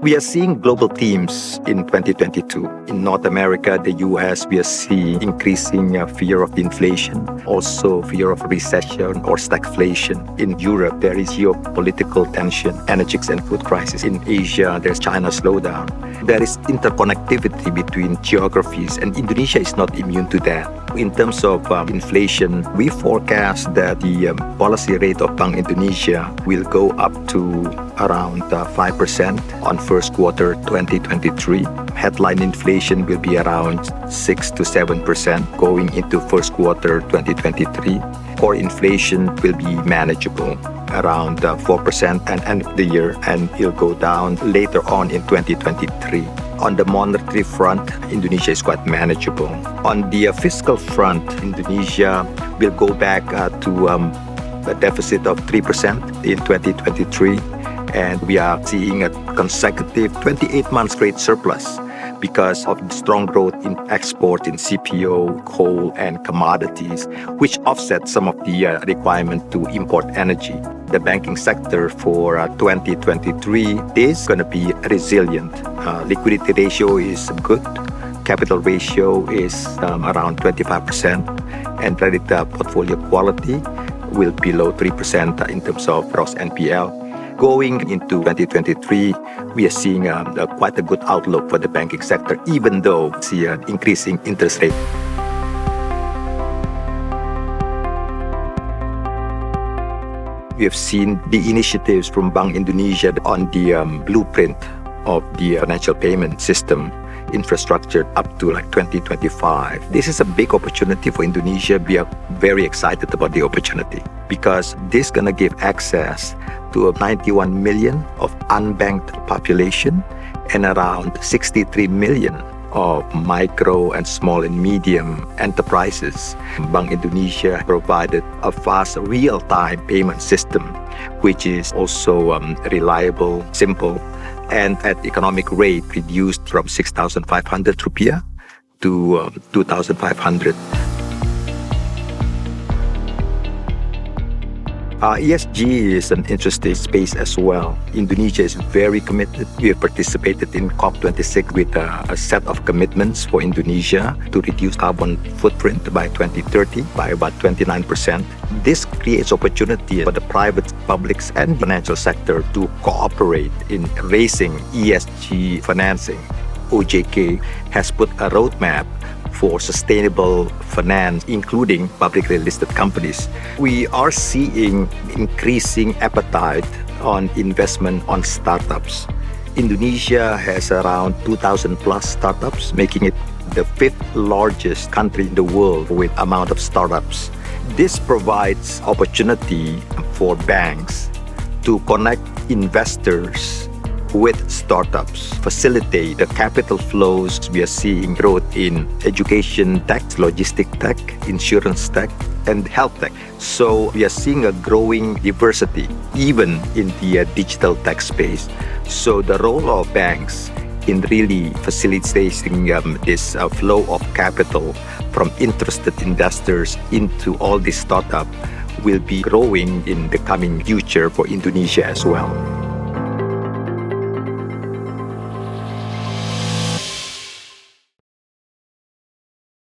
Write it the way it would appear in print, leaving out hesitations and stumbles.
We are seeing global themes in 2022. In North America, the US, we are seeing increasing fear of inflation, also fear of recession or stagflation. In Europe, there is geopolitical tension, energy and food crisis. In Asia, there's China slowdown. There is interconnectivity between geographies, and Indonesia is not immune to that. In terms of inflation, we forecast that the policy rate of Bank Indonesia will go up to around 5% on first quarter 2023. Headline inflation will be around 6 to 7% going into first quarter 2023. Core inflation will be manageable, around 4% at end of the year, and it'll go down later on in 2023. On the monetary front, Indonesia is quite manageable. On the fiscal front, Indonesia will go back to a deficit of 3% in 2023, and we are seeing a consecutive 28 months trade surplus because of strong growth in export in CPO, coal, and commodities, which offset some of the requirement to import energy. The banking sector for 2023 is going to be resilient. Liquidity ratio is good. Capital ratio is around 25%, and credit portfolio quality will be below 3% in terms of gross NPL. Going into 2023, we are seeing quite a good outlook for the banking sector, even though we see an increasing interest rate. We have seen the initiatives from Bank Indonesia on the blueprint of the financial payment system infrastructure up to 2025. This is a big opportunity for Indonesia. We are very excited about the opportunity because this is going to give access to 91 million of unbanked population and around 63 million of micro and small and medium enterprises. Bank Indonesia provided a fast real-time payment system, which is also reliable, simple, and at economic rate reduced from 6,500 rupiah to 2,500. ESG is an interesting space as well. Indonesia is very committed. We have participated in COP26 with a set of commitments for Indonesia to reduce carbon footprint by 2030 by about 29%. This creates opportunity for the private, publics, and financial sector to cooperate in raising ESG financing. OJK has put a roadmap for sustainable finance, including publicly listed companies. We are seeing increasing appetite on investment on startups. Indonesia has around 2,000 plus startups, making it the fifth largest country in the world with amount of startups. This provides opportunity for banks to connect investors with startups, facilitate the capital flows. We are seeing growth in education tech, logistic tech, insurance tech, and health tech. So we are seeing a growing diversity, even in the digital tech space. So the role of banks in really facilitating this flow of capital from interested investors into all these startups will be growing in the coming future for Indonesia as well.